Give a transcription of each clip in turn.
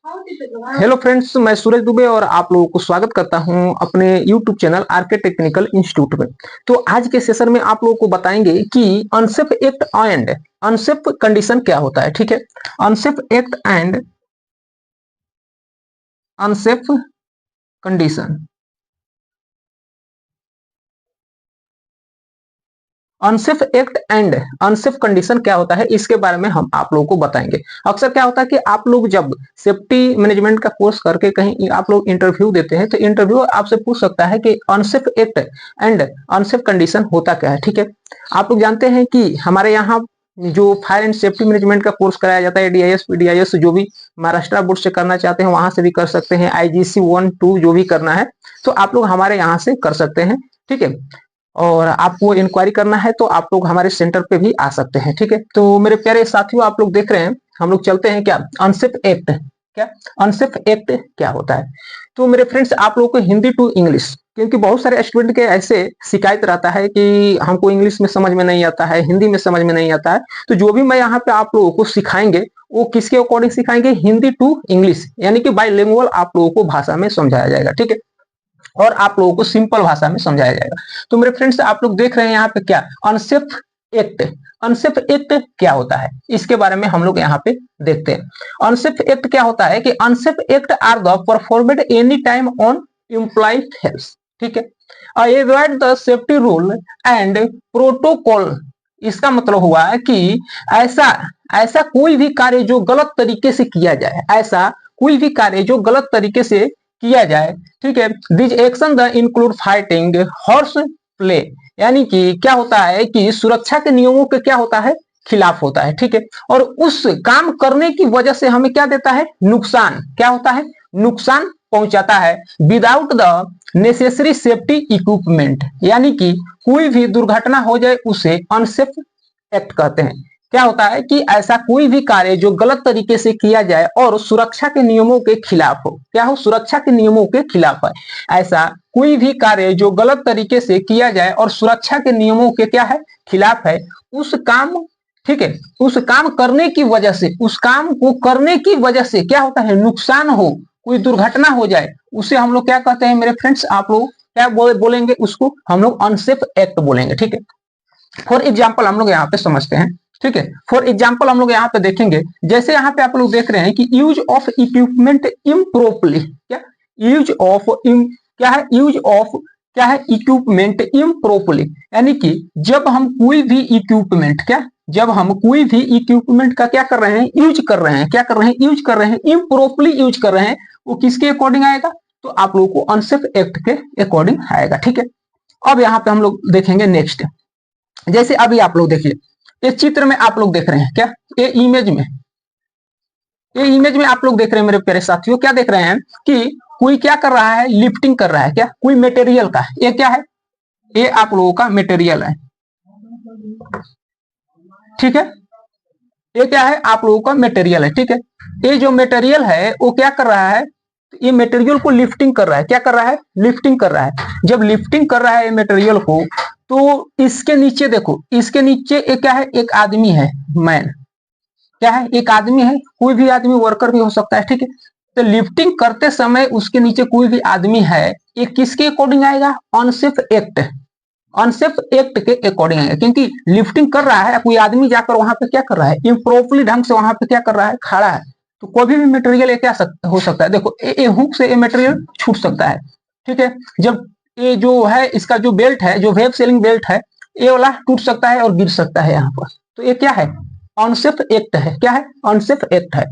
Hello friends, मैं सूरज दुबे और आप लोगों को स्वागत करता हूं अपने YouTube channel RK technical institute में। तो आज के सेशन में आप लोगों को बताएंगे कि unsafe act and unsafe condition क्या होता है। ठीक है, unsafe act and unsafe condition. Unsafe act and unsafe condition क्या होता है, इसके बारे में हम आप लोगों को बताएंगे। अक्सर क्या होता है कि आप लोग जब सेफ्टी मैनेजमेंट का कोर्स करके कहीं आप लोग इंटरव्यू देते हैं तो इंटरव्यू आपसे पूछ सकता है कि unsafe act and unsafe condition होता क्या है। ठीक है, आप लोग जानते हैं कि हमारे यहाँ जो फायर एंड सेफ्टी मैनेजमेंट का कोर्स कराया जाता है, डीआईएस पीडीआईएस जो भी महाराष्ट्र बोर्ड से करना चाहते हैं वहां से भी कर सकते हैं, आईजीसी 1-2 जो भी करना है तो आप लोग हमारे यहाँ से कर सकते हैं। ठीक है, और आपको इंक्वायरी करना है तो आप लोग हमारे सेंटर पे भी आ सकते हैं। ठीक है, तो मेरे प्यारे साथियों, आप लोग देख रहे हैं, हम लोग चलते हैं क्या अनसेफ एक्ट। क्या अनसेफ एक्ट क्या होता है? तो मेरे फ्रेंड्स, आप लोगों को हिंदी टू इंग्लिश, क्योंकि बहुत सारे स्टूडेंट के ऐसे शिकायत रहता है कि हमको इंग्लिश में समझ में नहीं आता है, हिंदी में समझ में नहीं आता है। तो जो भी मैं यहाँ पे आप लोगों को सिखाएंगे वो किसके अकॉर्डिंग सिखाएंगे? हिंदी टू इंग्लिश, यानी कि बाइलिंगुअल आप लोगों को भाषा में समझाया जाएगा। ठीक है, और आप लोगों को सिंपल भाषा में समझाया जाएगा। तो मेरे फ्रेंड्स, आप लोग देख रहे हैं यहाँ पे क्या अनसेफ एक्ट। अनसेफ एक्ट क्या होता है इसके बारे में हम लोग यहाँ पे देखते हैं। अनसेफ एक्ट क्या होता है कि unsafe act are the performed any time on employ health. ठीक है, avoid the safety rule and protocol. इसका मतलब हुआ है कि ऐसा ऐसा कोई भी कार्य जो गलत तरीके से किया जाए, ऐसा कोई भी कार्य जो गलत तरीके से किया जाए। ठीक है, this action the include fighting horse play, यानी कि क्या होता है कि सुरक्षा के नियमों के क्या होता है? खिलाफ होता है। ठीक है, और उस काम करने की वजह से हमें क्या देता है? नुकसान। क्या होता है? नुकसान पहुंचाता है without the necessary safety equipment, यानी कि कोई भी दुर्घटना हो जाए उसे अनसेफ एक्ट कहते हैं। क्या होता है कि ऐसा कोई भी कार्य जो गलत तरीके से किया जाए और सुरक्षा के नियमों के खिलाफ हो। क्या हो? सुरक्षा के नियमों के खिलाफ है। ऐसा कोई भी कार्य जो गलत तरीके से किया जाए और सुरक्षा के नियमों के क्या है? खिलाफ है, उस काम, ठीक है, उस काम करने की वजह से, उस काम को करने की वजह से क्या होता है? नुकसान हो, कोई दुर्घटना हो जाए, उसे हम लोग क्या कहते हैं मेरे फ्रेंड्स? आप लोग क्या बोलेंगे? उसको हम लोग अनसेफ एक्ट बोलेंगे। ठीक है, फॉर एग्जाम्पल हम लोग यहाँ पे समझते हैं। ठीक है, फॉर एग्जाम्पल हम लोग यहाँ पे देखेंगे, जैसे यहाँ पे आप लोग देख रहे हैं कि यूज ऑफ इक्विपमेंट इम्प्रोपरली। क्या यूज ऑफ क्या है? यूज ऑफ क्या है? इक्विपमेंट इम्प्रोपरली, यानी कि जब हम कोई भी इक्विपमेंट, क्या, जब हम कोई भी इक्विपमेंट का क्या कर रहे हैं? यूज कर रहे हैं। क्या कर रहे हैं? यूज कर रहे हैं, इम्प्रोपरली यूज कर रहे हैं, वो किसके अकॉर्डिंग आएगा? तो आप लोगों को अनसेफ एक्ट के अकॉर्डिंग आएगा। ठीक है, अब यहाँ पे हम लोग देखेंगे नेक्स्ट। जैसे अभी आप लोग देखिए, इस चित्र में आप लोग देख रहे हैं क्या? ये इमेज में आप लोग देख रहे हैं मेरे प्यारे साथियों, क्या देख रहे हैं कि कोई क्या कर रहा है? लिफ्टिंग कर रहा है। क्या? कोई मटेरियल का, ये क्या है? ये आप लोगों का मटेरियल है। ठीक है, ये क्या है? आप लोगों का मटेरियल है। ठीक है, ये जो मटेरियल है वो क्या कर रहा है? ये मटेरियल को लिफ्टिंग कर रहा है। क्या कर रहा है? लिफ्टिंग कर रहा है। जब लिफ्टिंग कर रहा है मटेरियल को, तो इसके नीचे देखो, इसके नीचे एक क्या है? एक आदमी है, मैन। क्या है? एक आदमी है, कोई भी आदमी, वर्कर भी हो सकता है। ठीक है, तो लिफ्टिंग करते समय उसके नीचे कोई भी आदमी है, ये किसके अकॉर्डिंग आएगा? Unsafe act. अनसेफ एक्ट के अकॉर्डिंग आएगा, क्योंकि लिफ्टिंग कर रहा है, कोई आदमी जाकर वहां पे क्या कर रहा है? इम्प्रोपरली ढंग से वहां पे क्या कर रहा है? खड़ा है। तो कोई भी मटेरियल ये क्या हो सकता है? देखो, ये हुक से ये मटेरियल छूट सकता है। ठीक है, जब ये जो है, इसका जो बेल्ट है, जो वेब सेलिंग बेल्ट है, ये वाला टूट सकता है और गिर सकता है यहाँ पर। तो ये क्या है? अनसेफ एक्ट है। क्या है? अनसेफ एक्ट है।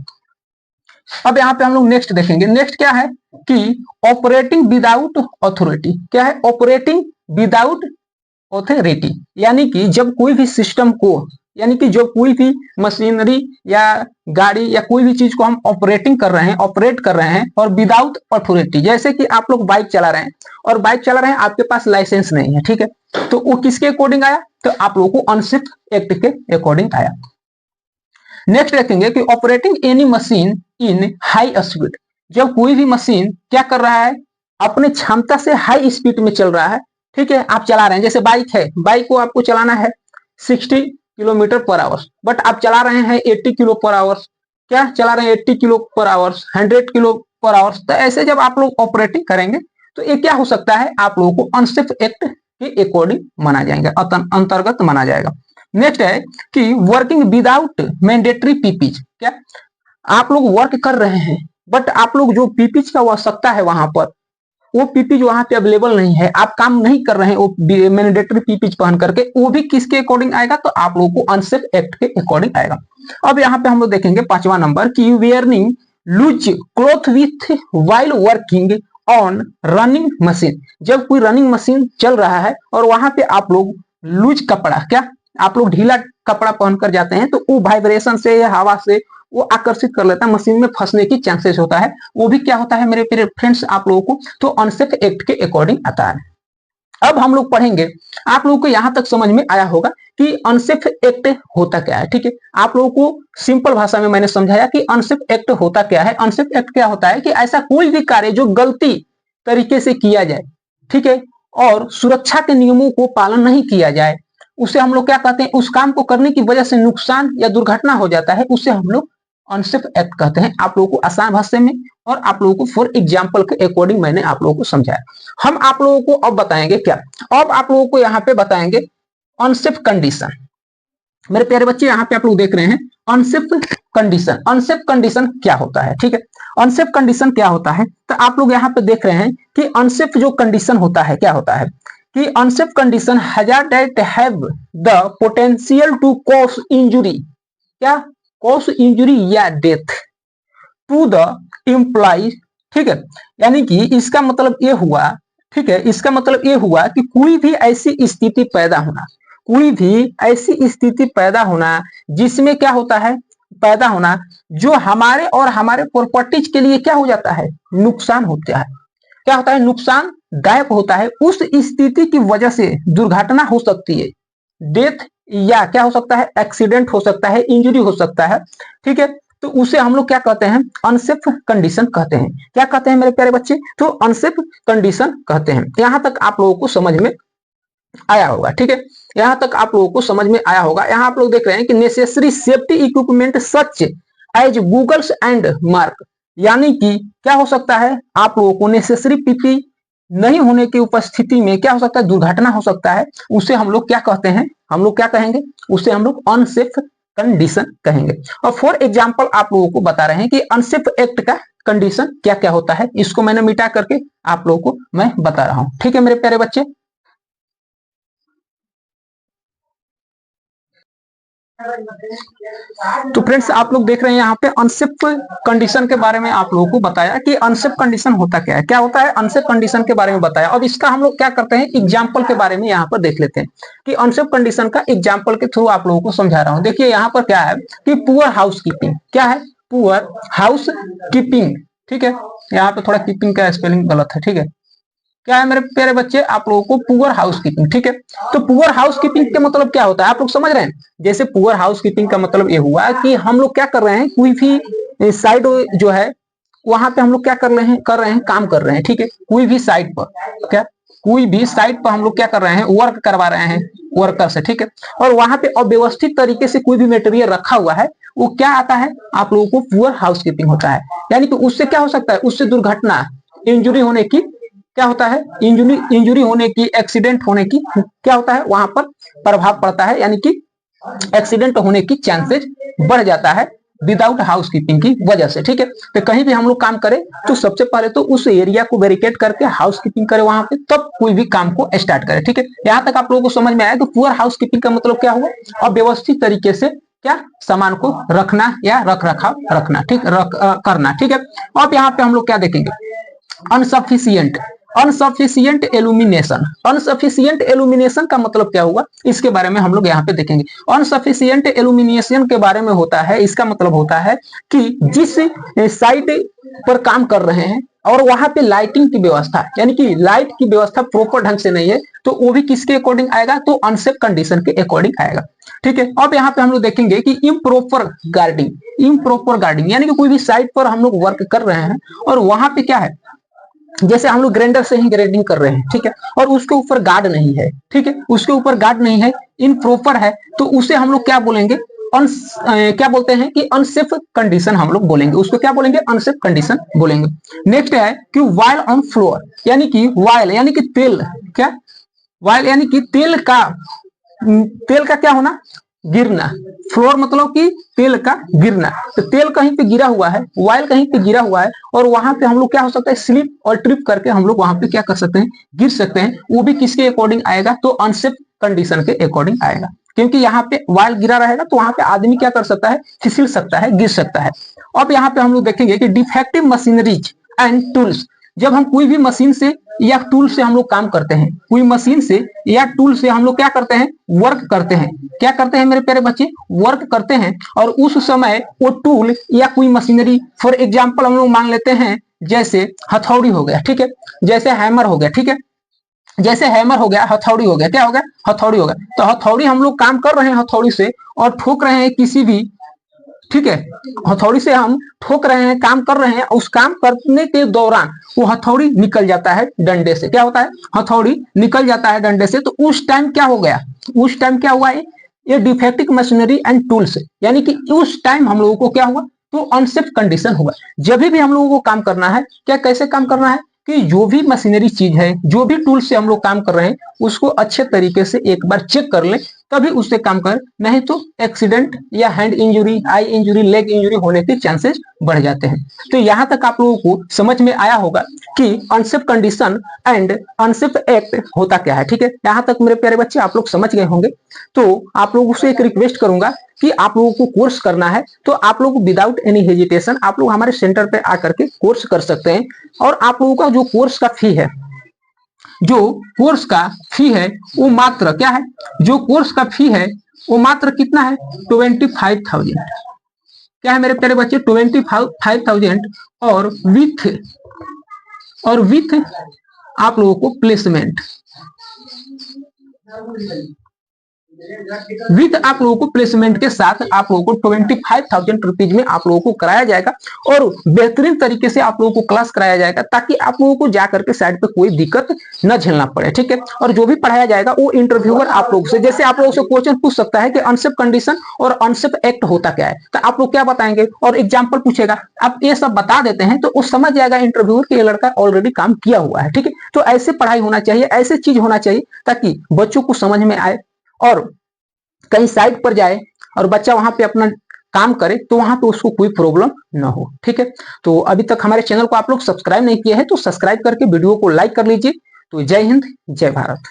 अब यहाँ पे हम लोग नेक्स्ट देखेंगे। नेक्स्ट क्या है कि ऑपरेटिंग विदाउट अथॉरिटी। क्या है? ऑपरेटिंग विदाउट ऑथोरिटी, यानी कि जब कोई भी सिस्टम को, यानी कि जो कोई भी मशीनरी या गाड़ी या कोई भी चीज को हम ऑपरेटिंग कर रहे हैं, ऑपरेट कर रहे हैं, और विदाउट अथॉरिटी, जैसे कि आप लोग बाइक चला रहे हैं और बाइक चला रहे हैं, आपके पास लाइसेंस नहीं है। ठीक है, तो वो किसके अकॉर्डिंग आया? तो आप लोगों को अनसेफ एक्ट के अकॉर्डिंग आया। नेक्स्ट देखेंगे कि ऑपरेटिंग एनी मशीन इन हाई स्पीड। जब कोई भी मशीन क्या कर रहा है? अपने क्षमता से हाई स्पीड में चल रहा है। ठीक है, आप चला रहे हैं, जैसे बाइक है, बाइक को आपको चलाना है 60 किलोमीटर पर आवर, बट आप चला रहे हैं 80 किलो पर आवर। क्या चला रहे हैं 80 किलो पर आवर्स, 100 किलो पर आवर्स। तो ऐसे जब आप लोग ऑपरेटिंग करेंगे तो ये क्या हो सकता है, आप लोगों को अनसेफ एक्ट के अकॉर्डिंग माना जाएगा, अंतर्गत माना जाएगा। नेक्स्ट है कि वर्किंग विदाउट मैंडेटरी पीपीज। क्या आप लोग वर्क कर रहे हैं बट आप लोग जो पीपीज का आवश्यकता है वहां पर, वो पीपीज वहां पे अवेलेबल नहीं है, आप काम नहीं कर रहे हैं वो मैंडेटरी पीपीज पहन करके, वो भी किसके अकॉर्डिंग आएगा, तो आप लोगों को अनसेफ एक्ट के अकॉर्डिंग आएगा। अब यहाँ पे हम लोग देखेंगे 5वां नंबर कि wearing loose cloth with while working on running machine. जब कोई रनिंग मशीन चल रहा है और वहां पे आप लोग लूज कपड़ा, क्या आप लोग ढीला कपड़ा पहनकर जाते हैं, तो वो वाइब्रेशन से या हवा से वो आकर्षित कर लेता है, मशीन में फंसने की चांसेस होता है, वो भी क्या होता है मेरे प्यारे फ्रेंड्स आप लोगों को, तो अनसेफ एक्ट के अकॉर्डिंग आता है। अब हम लोग पढ़ेंगे, आप लोगों को यहां तक समझ में आया होगा कि अनसेफ एक्ट होता क्या है। ठीक है, आप लोगों को सिंपल भाषा में मैंने समझाया कि अनसेफ एक्ट होता क्या है। अनसेफ एक्ट क्या होता है कि ऐसा कोई भी कार्य जो गलती तरीके से किया जाए, ठीक है, और सुरक्षा के नियमों को पालन नहीं किया जाए, उसे हम लोग क्या कहते हैं, उस काम को करने की वजह से नुकसान या दुर्घटना हो जाता है, उसे हम लोग अनसेफ एक्ट कहते हैं। आप लोगों को आसान भाषा में और आप लोगों को फॉर एग्जाम्पल के अकॉर्डिंग मैंने आप लोगों को समझाया। हम आप लोगों को अब बताएंगे क्या, अब आप लोगों को यहाँ पे बताएंगे अनसेफ कंडीशन। मेरे प्यारे बच्चे यहाँ पे आप लोग देख रहे हैं अनसेफ कंडीशन। अनसेफ कंडीशन क्या होता है, ठीक है, अनसेफ कंडीशन क्या होता है, तो आप लोग यहाँ पे देख रहे हैं कि अनसेफ जो कंडीशन होता है क्या होता है कि unsafe condition hazard that have the potential to cause injury, क्या कॉज इंजुरी या डेथ टू द एम्प्लॉय। ठीक है, यानी कि इसका मतलब ये हुआ, ठीक है, इसका मतलब ये हुआ कि कोई भी ऐसी स्थिति पैदा होना, कोई भी ऐसी स्थिति पैदा होना जिसमें क्या होता है, पैदा होना जो हमारे और हमारे प्रॉपर्टीज के लिए क्या हो जाता है, नुकसान होता है, क्या होता है, नुकसानदायक होता है। उस स्थिति की वजह से दुर्घटना हो सकती है, डेथ या क्या हो सकता है, एक्सीडेंट हो सकता है, इंजरी हो सकता है। ठीक है, तो उसे हम लोग क्या कहते हैं, अनसेफ कंडीशन कहते हैं। क्या कहते हैं मेरे प्यारे बच्चे, तो अनसेफ कंडीशन कहते हैं। यहां तक आप लोगों को समझ में आया होगा। ठीक है, यहां तक आप लोगों को समझ में आया होगा। यहां आप लोग देख रहे हैं कि necessary safety equipment such as goggles and mark, यानी कि क्या हो सकता है, आप लोगों को नेसेसरी पीपी नहीं होने की उपस्थिति में क्या हो सकता है, दुर्घटना हो सकता है, उसे हम लोग क्या कहते हैं, हम लोग क्या कहेंगे, उसे हम लोग अनसेफ कंडीशन कहेंगे। और फॉर एग्जाम्पल आप लोगों को बता रहे हैं कि अनसेफ एक्ट का कंडीशन क्या क्या होता है, इसको मैंने मिटा करके आप लोगों को मैं बता रहा हूं। ठीक है मेरे प्यारे बच्चे, तो फ्रेंड्स आप लोग देख रहे हैं यहाँ पे अनसेफ कंडीशन के बारे में आप लोगों को बताया कि अनसेफ कंडीशन होता क्या है, क्या होता है, अनसेफ कंडीशन के बारे में बताया। अब इसका हम लोग क्या करते हैं, एग्जाम्पल के बारे में यहाँ पर देख लेते हैं कि अनसेफ कंडीशन का एग्जाम्पल के थ्रू आप लोगों को समझा रहा हूँ। देखिए यहाँ पर क्या है कि पुअर हाउस कीपिंग, क्या है, पुअर हाउस कीपिंग। ठीक है, यहाँ पे थोड़ा कीपिंग का स्पेलिंग गलत है। ठीक है, क्या है मेरे प्यारे बच्चे, आप लोगों को पुअर हाउस कीपिंग। ठीक है, तो पुअर हाउस कीपिंग का मतलब क्या होता है, आप लोग समझ रहे हैं। जैसे पुअर हाउस कीपिंग का मतलब ये हुआ कि हम लोग क्या कर रहे हैं, कोई भी साइड जो है वहां पे हम लोग क्या कर रहे हैं, काम कर रहे हैं। ठीक है, कोई भी साइड पर, क्या कोई भी साइड पर हम लोग क्या कर रहे हैं, वर्क करवा रहे हैं वर्कर से। ठीक है, और वहां पे अव्यवस्थित तरीके से कोई भी मटेरियल रखा हुआ है, वो क्या आता है, आप लोगों को पुअर हाउस कीपिंग होता है। यानी कि उससे क्या हो सकता है, उससे दुर्घटना, इंजुरी होने की क्या होता है, इंजुरी होने की, एक्सीडेंट होने की क्या होता है, वहां पर प्रभाव पड़ता है, यानी कि एक्सीडेंट होने की चांसेस बढ़ जाता है विदाउट हाउस कीपिंग की वजह से। ठीक है, तो कहीं भी हम लोग काम करें तो सबसे पहले तो उस एरिया को बैरिकेड करके हाउस कीपिंग करें वहां पे, तब कोई भी काम को स्टार्ट करें। ठीक है, यहाँ तक आप लोगों को समझ में आया कि पुअर हाउस कीपिंग का मतलब क्या हुआ, अव्यवस्थित तरीके से क्या सामान को रखना या रख रखाव रखना, ठीक करना। ठीक है, अब यहाँ पे हम लोग क्या देखेंगे, अनसफिशियंट, अनसफिशियंट एल्यूमिनेशन। अनसफिशियंट एल्यूमिनेशन का मतलब क्या हुआ, इसके बारे में हम लोग यहाँ पे देखेंगे। अनसफिशियंट एल्यूमिनेशन के बारे में होता है, इसका मतलब होता है कि जिस साइट पर काम कर रहे हैं और वहां पे लाइटिंग की व्यवस्था, यानी कि लाइट की व्यवस्था प्रॉपर ढंग से नहीं है, तो वो भी किसके अकॉर्डिंग आएगा, तो अनसेफ कंडीशन के अकॉर्डिंग आएगा। ठीक है, अब यहाँ पे हम लोग देखेंगे कि इम्प्रॉपर गार्डिंग, इम्प्रॉपर गार्डिंग यानी कि कोई भी साइट पर हम लोग वर्क कर रहे हैं और वहां पे क्या है, जैसे हम लोग ग्राइंडर से ही ग्राइंडिंग कर रहे हैं। ठीक है, और उसके ऊपर गार्ड नहीं है। ठीक है, उसके ऊपर गार्ड नहीं है, इनप्रॉपर है, तो उसे हम लोग क्या बोलेंगे, क्या बोलते हैं कि अनसेफ कंडीशन हम लोग बोलेंगे, उसको क्या बोलेंगे, अनसेफ कंडीशन बोलेंगे। नेक्स्ट है कि वाइल ऑन फ्लोर, यानी कि वाइल यानी कि तेल, क्या वाइल यानी कि तेल का क्या होना, गिरना। फ्लोर मतलब कि तेल का गिरना, तो तेल कहीं पे गिरा हुआ है, वाइल कहीं पे गिरा हुआ है, और वहां पे हम लोग क्या हो सकता है, स्लिप और ट्रिप करके हम लोग वहां पे क्या कर सकते हैं, गिर सकते हैं। वो भी किसके अकॉर्डिंग आएगा, तो अनसेफ कंडीशन के अकॉर्डिंग आएगा, क्योंकि यहाँ पे वाइल गिरा रहेगा तो वहां पे आदमी क्या कर सकता है, फिसल सकता है, गिर सकता है। अब यहाँ पे हम लोग देखेंगे कि डिफेक्टिव मशीनरीज एंड टूल्स, जब हम कोई भी मशीन से या टूल से हम लोग काम करते हैं, कोई मशीन से या टूल से हम लोग क्या करते हैं, वर्क करते हैं। क्या करते हैं मेरे प्यारे बच्चे, वर्क करते हैं। और उस समय वो टूल या कोई मशीनरी, फॉर एग्जाम्पल हम लोग मान लेते हैं जैसे हथौड़ी हो गया, ठीक है, जैसे हैमर हो गया, ठीक है, जैसे हैमर हो गया, हथौड़ी हो गया, क्या हो गया, हथौड़ी हो गया। तो हथौड़ी हम लोग काम कर रहे हैं हथौड़ी से और ठोक रहे हैं किसी भी, ठीक है, हथौड़ी से हम ठोक रहे हैं, काम कर रहे हैं, उस काम करने के दौरान वो हथौड़ी निकल जाता है डंडे से, क्या होता है, हथौड़ी निकल जाता है डंडे से, तो उस टाइम क्या हो गया, उस टाइम क्या हुआ, ये डिफेक्टिव मशीनरी एंड टूल्स, यानी कि उस टाइम हम लोगों को क्या हुआ, तो अनसेफ कंडीशन हुआ। जब भी हम लोगों को काम करना है, क्या कैसे काम करना है, कि जो भी मशीनरी चीज है, जो भी टूल से हम लोग काम कर रहे हैं, उसको अच्छे तरीके से एक बार चेक कर लें, तभी उससे काम कर, नहीं तो एक्सीडेंट या हैंड इंजुरी, आई इंजुरी, लेग इंजुरी होने के चांसेस बढ़ जाते हैं। तो यहां तक आप लोगों को समझ में आया होगा कि unsafe condition and unsafe act होता क्या है, ठीक है, यहां तक मेरे प्यारे बच्चे आप लोग समझ गए होंगे। तो आप लोगों से एक रिक्वेस्ट करूंगा कि आप लोगों को कोर्स करना है तो आप लोग विदाउट एनी हेजिटेशन आप लोग हमारे सेंटर पे आकर के कोर्स कर सकते हैं। और आप लोगों का जो कोर्स का फी है, जो कोर्स का फी है वो मात्र क्या है, जो कोर्स का फी है वो मात्र कितना है, 25,000। क्या है मेरे प्यारे बच्चे, 25,000, और विथ आप लोगों को प्लेसमेंट, विद आप लोगों को प्लेसमेंट के साथ आप लोगों को 25,000 रुपीज में आप लोगों को कराया जाएगा, और बेहतरीन तरीके से आप लोगों को क्लास कराया जाएगा, ताकि आप लोगों को जाकर के साइड पे कोई दिक्कत न झेलना पड़े, ठीक है। और जो भी पढ़ाया जाएगा वो इंटरव्यूअर आप लोगों से, जैसे आप लोगों से क्वेश्चन पूछ सकता है कि अनसेफ कंडीशन और अनसेफ एक्ट होता क्या है, तो आप लोग क्या बताएंगे, और एग्जाम्पल पूछेगा, आप ये सब बता देते हैं तो वो समझ जाएगा इंटरव्यूअर कि ये लड़का ऑलरेडी काम किया हुआ है, ठीक है। तो ऐसे पढ़ाई होना चाहिए, ऐसे चीज होना चाहिए ताकि बच्चों को समझ में आए, और कहीं साइट पर जाए और बच्चा वहां पे अपना काम करे तो वहां पे उसको कोई प्रॉब्लम ना हो, ठीक है। तो अभी तक हमारे चैनल को आप लोग सब्सक्राइब नहीं किए हैं तो सब्सक्राइब करके वीडियो को लाइक कर लीजिए। तो जय हिंद, जय भारत।